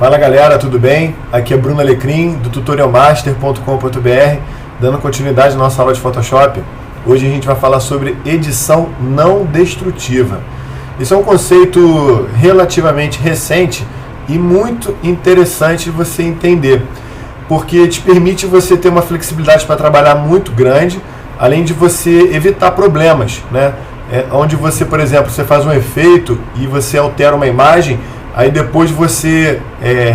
Fala galera, tudo bem? Aqui é Bruno Alecrim do tutorialmaster.com.br, dando continuidade à nossa aula de Photoshop. Hoje a gente vai falar sobre edição não destrutiva. Isso é um conceito relativamente recente e muito interessante você entender, porque te permite você ter uma flexibilidade para trabalhar muito grande, além de você evitar problemas, né? Onde você, por exemplo, você faz um efeito e você altera uma imagem, aí depois você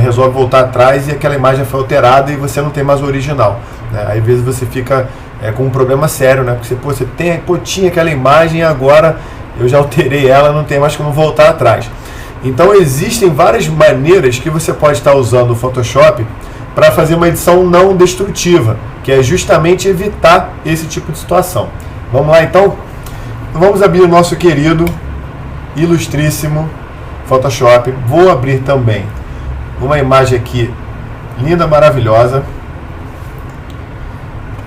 resolve voltar atrás e aquela imagem foi alterada e você não tem mais o original, né? Aí às vezes você fica com um problema sério, né? Porque você tinha aquela imagem e agora eu já alterei ela, não tem mais como voltar atrás. Então existem várias maneiras que você pode estar usando o Photoshop para fazer uma edição não destrutiva, que é justamente evitar esse tipo de situação. Vamos lá então? Vamos abrir o nosso querido, ilustríssimo Photoshop. Vou abrir também uma imagem aqui linda, maravilhosa,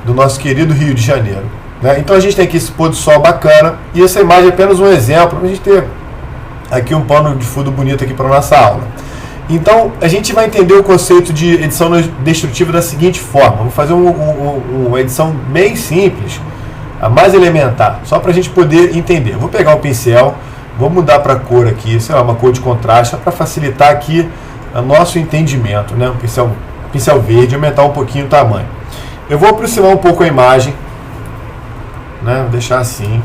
do nosso querido Rio de Janeiro, né? Então a gente tem aqui esse pôr do sol bacana, e essa imagem é apenas um exemplo para a gente ter aqui um pano de fundo bonito aqui para a nossa aula. Então a gente vai entender o conceito de edição destrutiva da seguinte forma. Vou fazer uma edição bem simples, a mais elementar, só para a gente poder entender. Vou pegar um pincel, vou mudar para a cor aqui, sei lá, uma cor de contraste, para facilitar aqui o nosso entendimento, né? Um pincel verde, aumentar um pouquinho o tamanho. Eu vou aproximar um pouco a imagem, né? Vou deixar assim,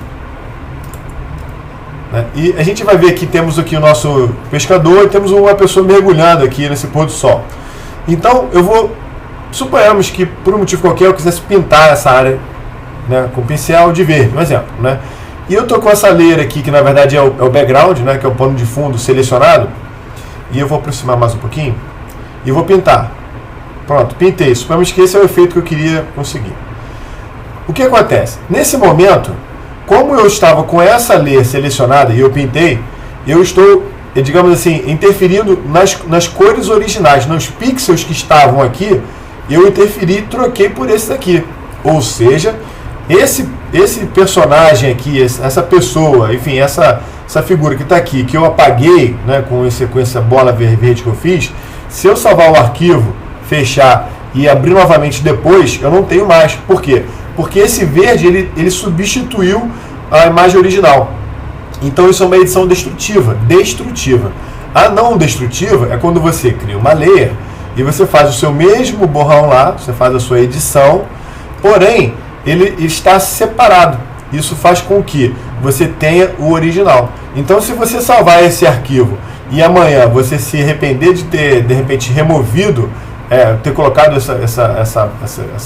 né? E a gente vai ver que temos aqui o nosso pescador e temos uma pessoa mergulhando aqui nesse pôr do sol. Então eu vou, suponhamos que por um motivo qualquer eu quisesse pintar essa área, né, com pincel de verde, um exemplo, né? E eu estou com essa layer aqui, que na verdade é o background, né, que é o pano de fundo selecionado, e eu vou aproximar mais um pouquinho e vou pintar. Pronto, pintei. Suponhamos que esse é o efeito que eu queria conseguir. O que acontece? Nesse momento, como eu estava com essa layer selecionada e eu pintei, eu estou, digamos assim, interferindo nas cores originais, nos pixels que estavam aqui, eu interferi e troquei por esse daqui. Ou seja, esse personagem aqui, essa pessoa, enfim, essa figura que está aqui, que eu apaguei, né, com essa bola verde que eu fiz, se eu salvar o arquivo, fechar e abrir novamente depois, eu não tenho mais. Por quê? Porque esse verde ele substituiu a imagem original. Então isso é uma edição destrutiva. A não destrutiva é quando você cria uma layer e você faz o seu mesmo borrão lá, você faz a sua edição, porém ele está separado. Isso faz com que você tenha o original. Então se você salvar esse arquivo e amanhã você se arrepender de ter de repente removido, ter colocado essa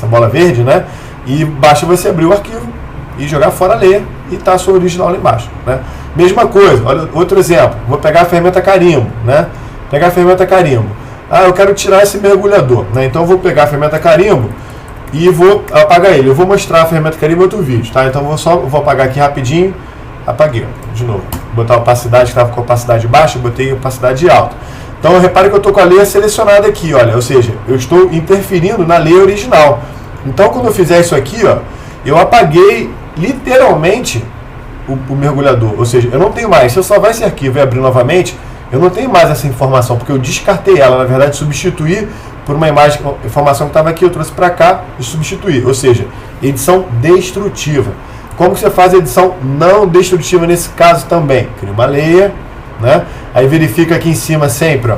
bola verde, né? E basta você abrir o arquivo e jogar fora a layer e está a sua original lá embaixo, né? Mesma coisa, olha outro exemplo. Vou pegar a ferramenta carimbo, né? Pegar a ferramenta carimbo. Eu quero tirar esse mergulhador, né? Então eu vou pegar a ferramenta carimbo e vou apagar ele. Eu vou mostrar a ferramenta carimbo em outro vídeo, tá? Então vou apagar aqui rapidinho. Apaguei, de novo. Botar a opacidade, que estava com a opacidade baixa, botei a opacidade alta. Então repare que eu estou com a layer selecionada aqui, olha, ou seja, eu estou interferindo na layer original. Então quando eu fizer isso aqui, ó, eu apaguei literalmente o mergulhador, ou seja, eu não tenho mais. Se eu salvar esse arquivo e abrir novamente, eu não tenho mais essa informação, porque eu descartei ela, na verdade substituí por uma imagem, informação que estava aqui, eu trouxe para cá e substituí, ou seja, edição destrutiva. Como que você faz a edição não destrutiva nesse caso também? Cria uma layer, né? Aí verifica aqui em cima sempre, ó.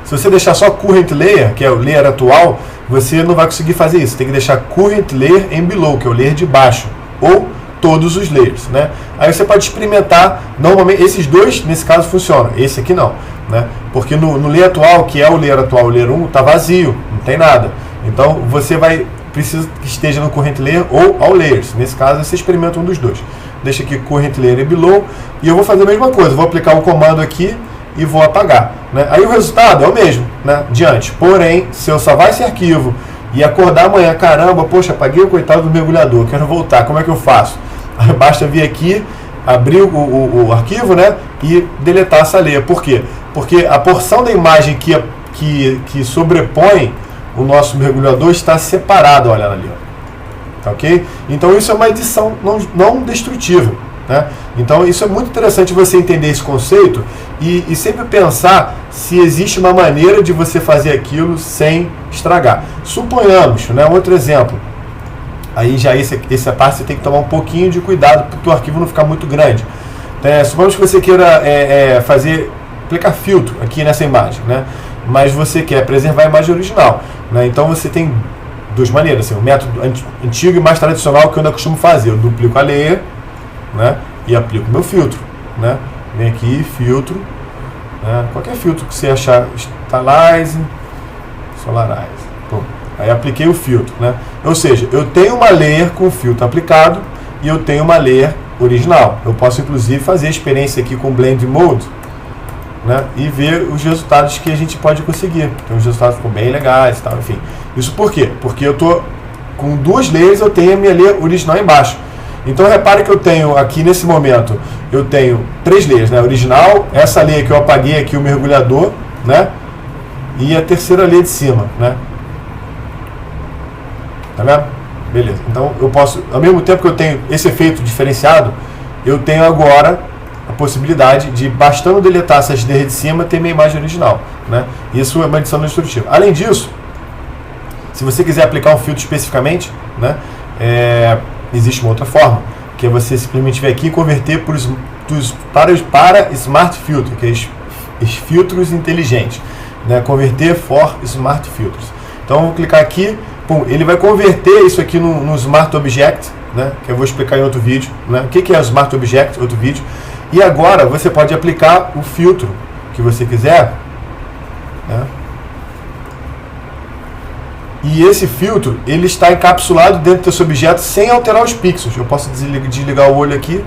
Se você deixar só Current Layer, que é o layer atual, você não vai conseguir fazer isso. Tem que deixar Current Layer em Below, que é o layer de baixo, ou todos os layers, né? Aí você pode experimentar. Normalmente esses dois nesse caso funcionam, esse aqui não, né? Porque no layer atual, que é o layer atual, o layer 1, está vazio, não tem nada. Então você precisa que esteja no Current Layer ou All Layers. Nesse caso você experimenta um dos dois. Deixa aqui Current Layer e Below, e eu vou fazer a mesma coisa. Vou aplicar um comando aqui e vou apagar, né? Aí o resultado é o mesmo, né, de antes. Porém, se eu salvar esse arquivo e acordar amanhã, caramba, poxa, apaguei o coitado do mergulhador, quero voltar, como é que eu faço? Aí basta vir aqui, abrir o arquivo, né, e deletar essa layer. Por quê? Porque a porção da imagem que sobrepõe o nosso mergulhador está separada, olha ali, ó. Ok? Então isso é uma edição não destrutiva. né? Então isso é muito interessante você entender esse conceito e sempre pensar se existe uma maneira de você fazer aquilo sem estragar. Suponhamos, né, outro exemplo, aí já essa parte você tem que tomar um pouquinho de cuidado para o teu arquivo não ficar muito grande. Suponhamos que você queira aplicar filtro aqui nessa imagem, né? Mas você quer preservar a imagem original, né? Então você tem duas maneiras, assim, o método antigo e mais tradicional que eu ainda costumo fazer. Eu duplico a layer, né? E aplico meu filtro, né? Vem aqui, filtro, né? Qualquer filtro que você achar, Stylize, Solarize, pô. Aí apliquei o filtro, né? Ou seja, eu tenho uma layer com filtro aplicado e eu tenho uma layer original. Eu posso inclusive fazer a experiência aqui com Blend Mode, né, e ver os resultados que a gente pode conseguir. Então os resultados ficam bem legais e tal, enfim. Isso por quê? Porque eu tô com duas layers, eu tenho a minha layer original embaixo. Então repare que eu tenho aqui nesse momento, eu tenho 3 layers, né? Original, essa layer que eu apaguei aqui, o mergulhador, né? E a terceira layer de cima, né? Tá vendo? Beleza. Então eu posso, ao mesmo tempo que eu tenho esse efeito diferenciado, eu tenho agora a possibilidade de, bastando deletar essas layers de cima, ter minha imagem original, né? Isso é uma edição não destrutiva. Além disso, se você quiser aplicar um filtro especificamente, né, existe uma outra forma, que é você simplesmente vir aqui e converter para Smart Filter, que é os filtros inteligentes, né? Converter for Smart Filters. Então eu vou clicar aqui, pum, ele vai converter isso aqui no Smart Object, né, que eu vou explicar em outro vídeo, né? O que é o Smart Object, outro vídeo. E agora você pode aplicar o filtro que você quiser, né? E esse filtro, ele está encapsulado dentro desse objeto sem alterar os pixels. Eu posso desligar o olho aqui,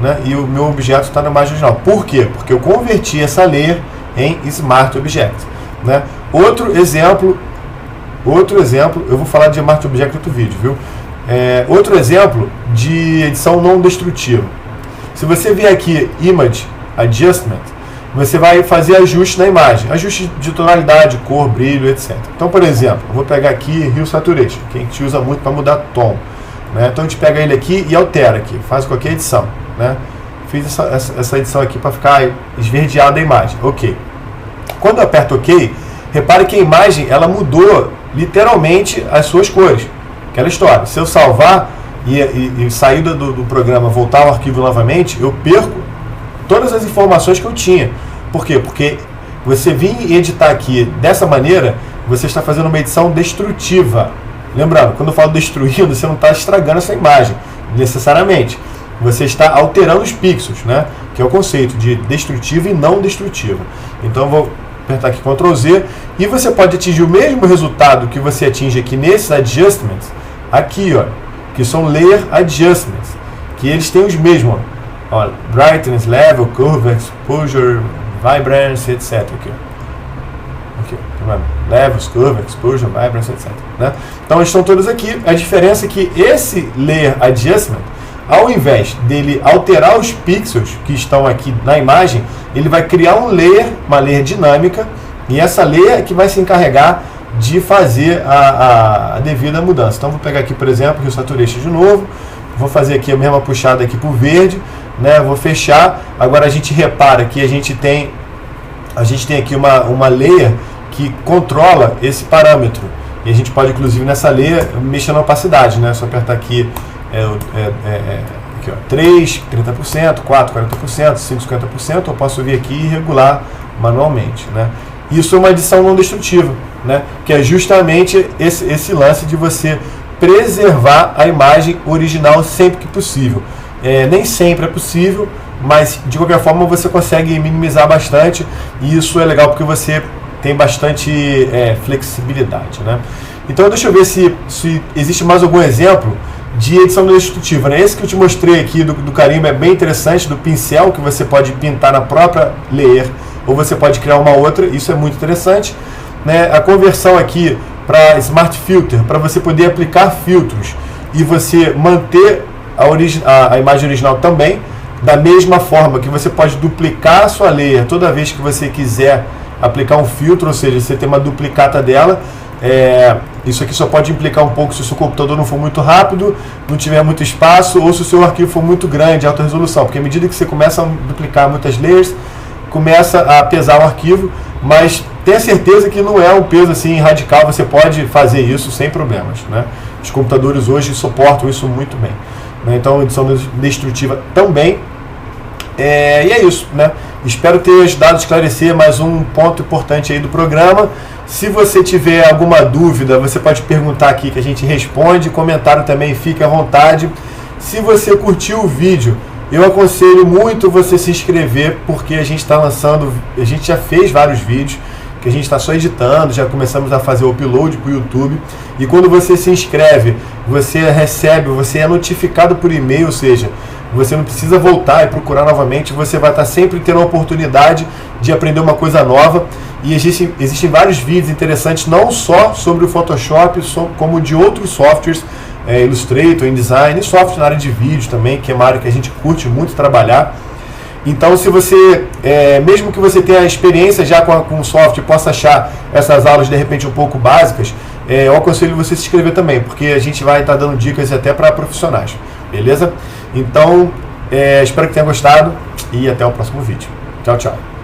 né? E o meu objeto está na imagem original. Por quê? Porque eu converti essa layer em Smart Object, né? Outro exemplo, eu vou falar de Smart Object em outro vídeo, viu? Outro exemplo de edição não destrutiva. Se você vier aqui Image Adjustment, você vai fazer ajuste na imagem, ajuste de tonalidade, cor, brilho, etc. Então, por exemplo, eu vou pegar aqui Hue Saturation, que a gente usa muito para mudar tom, né? Então a gente pega ele aqui e altera aqui, faz qualquer edição, né? Fiz essa edição aqui para ficar esverdeada a imagem, ok. Quando eu aperto ok, repare que a imagem ela mudou literalmente as suas cores. Aquela história, se eu salvar e sair do programa, voltar ao arquivo novamente, eu perco todas as informações que eu tinha. Por quê? Porque você vir e editar aqui dessa maneira, você está fazendo uma edição destrutiva. Lembrando, quando eu falo destruindo, você não está estragando essa imagem, necessariamente. Você está alterando os pixels, né? Que é o conceito de destrutiva e não destrutiva. Então eu vou apertar aqui Ctrl Z e você pode atingir o mesmo resultado que você atinge aqui nesses adjustments, aqui, ó, que são Layer Adjustments, que eles têm os mesmos, ó, Brightness, Level, Curve, Exposure, Vibrance, etc. Aqui, tá vendo? Levels, Curve, Exposure, Vibrance, etc. Né? Então eles estão todos aqui. A diferença é que esse Layer Adjustment, ao invés dele alterar os pixels que estão aqui na imagem, ele vai criar uma layer dinâmica, e essa layer é que vai se encarregar de fazer a devida mudança. Então vou pegar aqui, por exemplo, o Saturation de novo, vou fazer aqui a mesma puxada aqui para o verde, né? Vou fechar. Agora a gente repara que a gente tem aqui uma layer que controla esse parâmetro, e a gente pode inclusive nessa layer mexer na opacidade, né? Só apertar aqui aqui, ó, 3, 30%, 4, 40%, 5, 50%, eu posso vir aqui e regular manualmente, né? Isso é uma edição não destrutiva, né? Que é justamente esse lance de você preservar a imagem original sempre que possível. Nem sempre é possível, mas de qualquer forma você consegue minimizar bastante, e isso é legal porque você tem bastante flexibilidade, né? Então deixa eu ver se existe mais algum exemplo de edição não destrutiva, né? Esse que eu te mostrei aqui do carimbo é bem interessante, do pincel, que você pode pintar na própria layer, ou você pode criar uma outra, isso é muito interessante, né? A conversão aqui para Smart Filter, para você poder aplicar filtros e você manter a imagem original também, da mesma forma que você pode duplicar a sua layer toda vez que você quiser aplicar um filtro, ou seja, você tem uma duplicata dela, Isso aqui só pode implicar um pouco se o seu computador não for muito rápido, não tiver muito espaço, ou se o seu arquivo for muito grande, alta resolução, porque à medida que você começa a duplicar muitas layers, começa a pesar o arquivo, mas tenha certeza que não é um peso assim radical, você pode fazer isso sem problemas, né? Os computadores hoje suportam isso muito bem, né? Então, edição destrutiva também. E é isso, né? Espero ter ajudado a esclarecer mais um ponto importante aí do programa. Se você tiver alguma dúvida, você pode perguntar aqui que a gente responde. Comentário também, fique à vontade. Se você curtiu o vídeo, eu aconselho muito você se inscrever, porque a gente está lançando, a gente já fez vários vídeos, que a gente está só editando, já começamos a fazer o upload para o YouTube. E quando você se inscreve, você recebe, você é notificado por e-mail, ou seja, você não precisa voltar e procurar novamente, você vai estar sempre tendo a oportunidade de aprender uma coisa nova. E existem vários vídeos interessantes, não só sobre o Photoshop, como de outros softwares, Illustrator, InDesign, e software na área de vídeo também, que é uma área que a gente curte muito trabalhar. Então, se você, mesmo que você tenha experiência já com o software, possa achar essas aulas de repente um pouco básicas, eu aconselho você se inscrever também, porque a gente vai estar dando dicas até para profissionais, beleza? Então, espero que tenha gostado e até o próximo vídeo. Tchau, tchau.